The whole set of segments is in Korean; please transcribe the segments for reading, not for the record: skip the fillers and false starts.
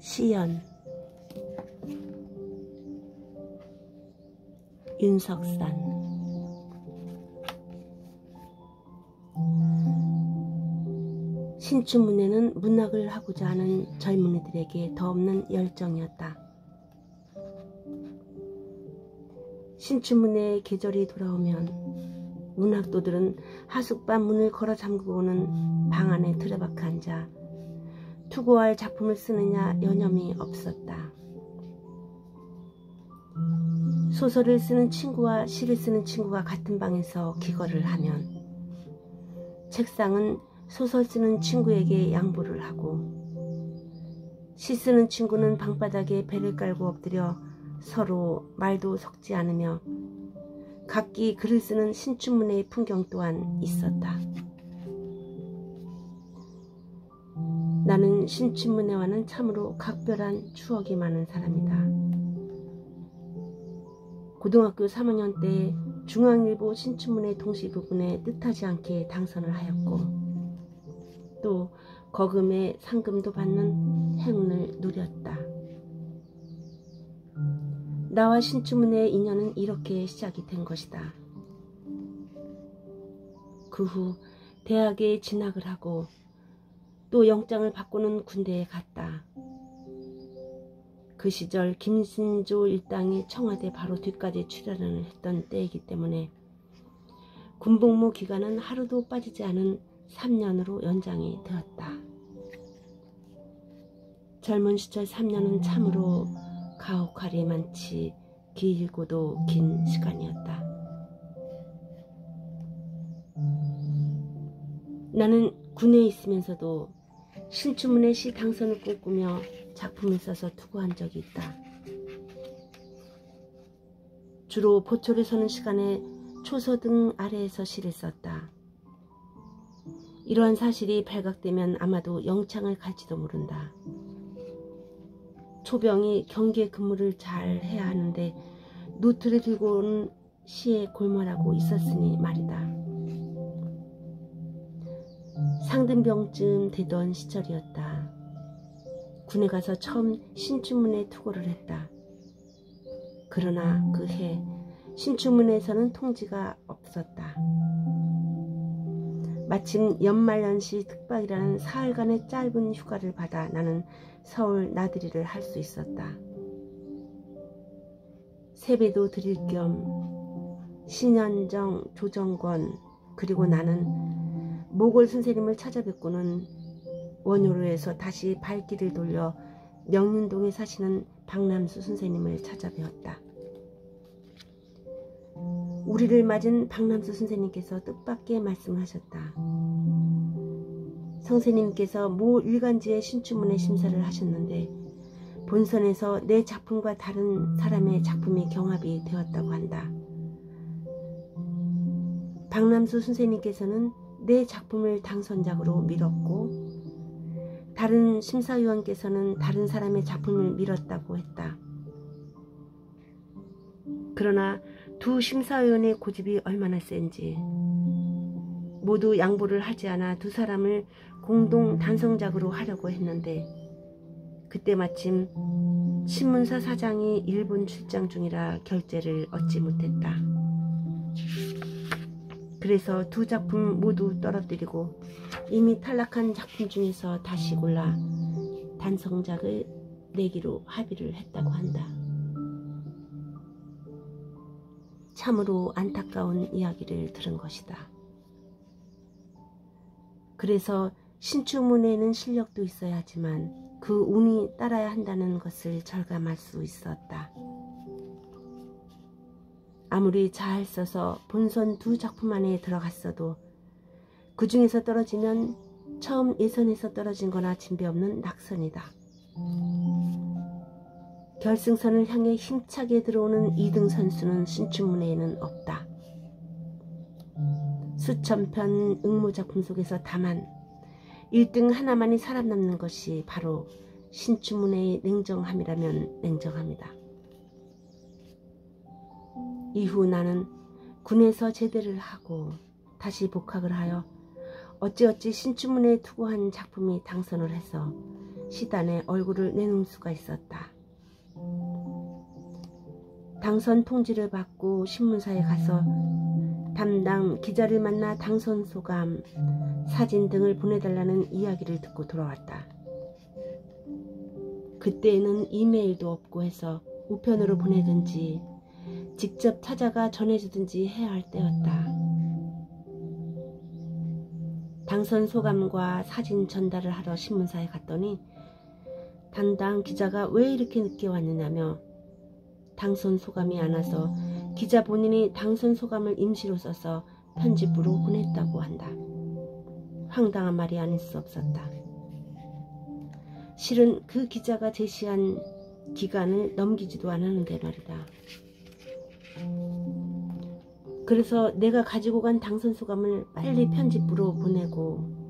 시연 윤석산. 신춘문예는 문학을 하고자 하는 젊은이들에게 더없는 열정이었다. 신춘문예의 계절이 돌아오면 문학도들은 하숙밤 문을 걸어 잠그고는 방 안에 틀어박혀 앉아 투고할 작품을 쓰느냐 여념이 없었다. 소설을 쓰는 친구와 시를 쓰는 친구가 같은 방에서 기거를 하면 책상은 소설 쓰는 친구에게 양보를 하고 시 쓰는 친구는 방바닥에 배를 깔고 엎드려 서로 말도 섞지 않으며 각기 글을 쓰는 신춘문예의 풍경 또한 있었다. 나는 신춘문예와는 참으로 각별한 추억이 많은 사람이다. 고등학교 3학년 때 중앙일보 신춘문예 동시 부분에 뜻하지 않게 당선을 하였고 또 거금의 상금도 받는 행운을 누렸다. 나와 신춘문예의 인연은 이렇게 시작이 된 것이다. 그 후 대학에 진학을 하고 또 영장을 받고는 군대에 갔다. 그 시절 김신조 일당이 청와대 바로 뒷까지 출연을 했던 때이기 때문에 군복무 기간은 하루도 빠지지 않은 3년으로 연장이 되었다. 젊은 시절 3년은 참으로 가혹할이 많지 길고도 긴 시간이었다. 나는 군에 있으면서도 신춘문예 시 당선을 꿈꾸며 작품을 써서 투고한 적이 있다. 주로 보초를 서는 시간에 초소등 아래에서 시를 썼다. 이러한 사실이 발각되면 아마도 영창을 갈지도 모른다. 초병이 경계 근무를 잘 해야 하는데 노트를 들고는 시에 골몰하고 있었으니 말이다. 상등병쯤 되던 시절이었다. 군에 가서 처음 신춘문예 투고를 했다. 그러나 그 해 신춘문예에서는 통지가 없었다. 마침 연말연시 특박이라는 사흘간의 짧은 휴가를 받아 나는 서울 나들이를 할 수 있었다. 세배도 드릴 겸 신현정, 조정권 그리고 나는 모골 선생님을 찾아뵙고는 원효로에서 다시 발길을 돌려 명륜동에 사시는 박남수 선생님을 찾아뵈었다. 우리를 맞은 박남수 선생님께서 뜻밖의 말씀을 하셨다. 선생님께서 모 일간지의 신춘문예 심사를 하셨는데 본선에서 내 작품과 다른 사람의 작품이 경합이 되었다고 한다. 박남수 선생님께서는 내 작품을 당선작으로 밀었고 다른 심사위원께서는 다른 사람의 작품을 밀었다고 했다. 그러나 두 심사위원의 고집이 얼마나 센지 모두 양보를 하지 않아 두 사람을 공동 단성작으로 하려고 했는데 그때 마침 신문사 사장이 일본 출장 중이라 결재를 얻지 못했다. 그래서 두 작품 모두 떨어뜨리고 이미 탈락한 작품 중에서 다시 골라 단성작을 내기로 합의를 했다고 한다. 참으로 안타까운 이야기를 들은 것이다. 그래서 신춘문예에는 실력도 있어야 하지만 그 운이 따라야 한다는 것을 절감할 수 있었다. 아무리 잘 써서 본선 두 작품 안에 들어갔어도 그 중에서 떨어지면 처음 예선에서 떨어진 거나 진배없는 낙선이다. 결승선을 향해 힘차게 들어오는 2등 선수는 신춘문예에는 없다. 수천 편 응모작품 속에서 다만 1등 하나만이 살아남는 것이 바로 신춘문예의 냉정함이라면 냉정합니다. 이후 나는 군에서 제대를 하고 다시 복학을 하여 어찌어찌 신춘문예에 투고한 작품이 당선을 해서 시단에 얼굴을 내놓을 수가 있었다. 당선 통지를 받고 신문사에 가서 담당 기자를 만나 당선 소감, 사진 등을 보내달라는 이야기를 듣고 돌아왔다. 그때에는 이메일도 없고 해서 우편으로 보내든지 직접 찾아가 전해주든지 해야 할 때였다. 당선 소감과 사진 전달을 하러 신문사에 갔더니 담당 기자가 왜 이렇게 늦게 왔느냐며 당선 소감이 안 와서 기자 본인이 당선 소감을 임시로 써서 편집부로 보냈다고 한다. 황당한 말이 아닐 수 없었다. 실은 그 기자가 제시한 기간을 넘기지도 않았는데 말이다. 그래서 내가 가지고 간 당선 소감을 빨리 편집부로 보내고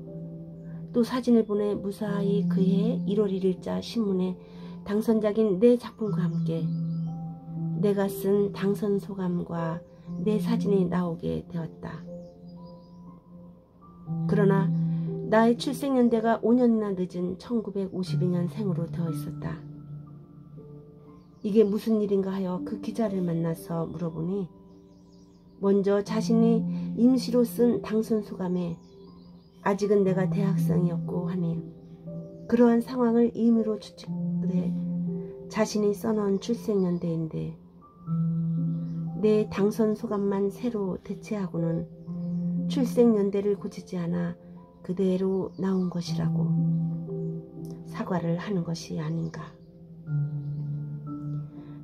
또 사진을 보내 무사히 그해 1월 1일자 신문에 당선작인 내 작품과 함께 내가 쓴 당선 소감과 내 사진이 나오게 되었다. 그러나 나의 출생연대가 5년이나 늦은 1952년 생으로 되어 있었다. 이게 무슨 일인가 하여 그 기자를 만나서 물어보니 먼저 자신이 임시로 쓴 당선 소감에 아직은 내가 대학생이었고 하니 그러한 상황을 임의로 추측해 자신이 써놓은 출생연대인데 내 당선 소감만 새로 대체하고는 출생연대를 고치지 않아 그대로 나온 것이라고 사과를 하는 것이 아닌가.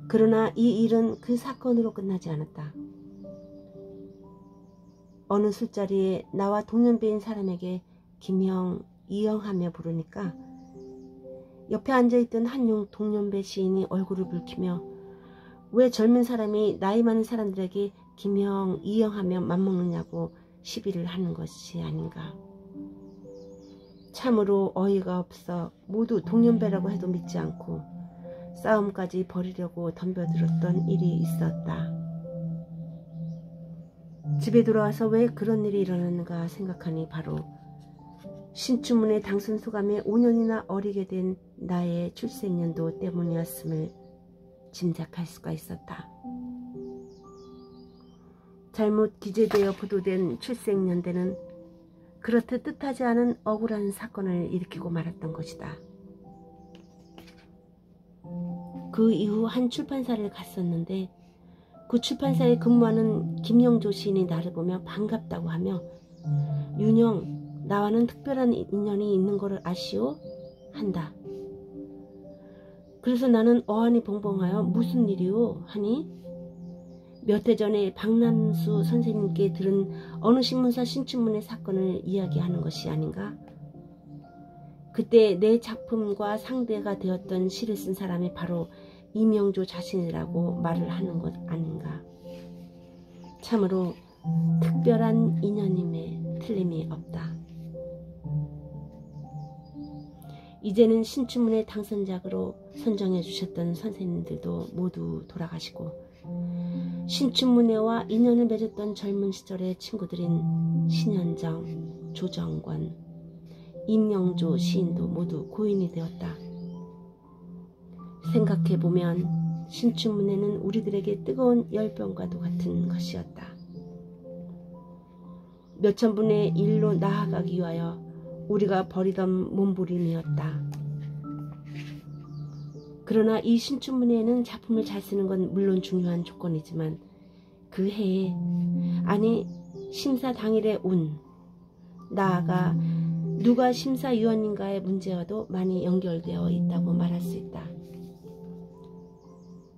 그러나 이 일은 그 사건으로 끝나지 않았다. 어느 술자리에 나와 동년배인 사람에게 김형, 이형하며 부르니까 옆에 앉아있던 한 동년배 시인이 얼굴을 붉히며 왜 젊은 사람이 나이 많은 사람들에게 김형, 이형하며 맘먹느냐고 시비를 하는 것이 아닌가. 참으로 어이가 없어 모두 동년배라고 해도 믿지 않고 싸움까지 벌이려고 덤벼들었던 일이 있었다. 집에 돌아와서 왜 그런 일이 일어났는가 생각하니 바로 신춘문예 당선 소감에 5년이나 어리게 된 나의 출생연도 때문이었음을 짐작할 수가 있었다. 잘못 기재되어 보도된 출생연대는 그렇듯 뜻하지 않은 억울한 사건을 일으키고 말았던 것이다. 그 이후 한 출판사를 갔었는데 그 출판사에 근무하는 김영조 시인이 나를 보며 반갑다고 하며 윤영, 나와는 특별한 인연이 있는 것을 아시오? 한다. 그래서 나는 어안이 벙벙하여 무슨 일이오? 하니 몇 해 전에 박남수 선생님께 들은 어느 신문사 신춘문예 사건을 이야기하는 것이 아닌가? 그때 내 작품과 상대가 되었던 시를 쓴 사람이 바로 이명조 자신이라고 말을 하는 것 아닌가. 참으로 특별한 인연임에 틀림이 없다. 이제는 신춘문예 당선작으로 선정해 주셨던 선생님들도 모두 돌아가시고 신춘문예와 인연을 맺었던 젊은 시절의 친구들인 신현정, 조정권, 임영조 시인도 모두 고인이 되었다. 생각해보면 신춘문예는 우리들에게 뜨거운 열병과도 같은 것이었다. 몇천분의 일로 나아가기 위하여 우리가 벌이던 몸부림이었다. 그러나 이 신춘문예에는 작품을 잘 쓰는 건 물론 중요한 조건이지만 그 해에, 아니 심사 당일의 운, 나아가 누가 심사위원인가의 문제와도 많이 연결되어 있다고 말할 수 있다.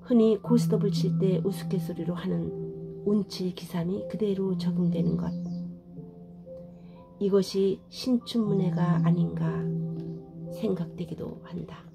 흔히 고스톱을 칠 때 우스갯소리로 하는 운치 기삼이 그대로 적용되는 것. 이것이 신춘문예가 아닌가 생각되기도 한다.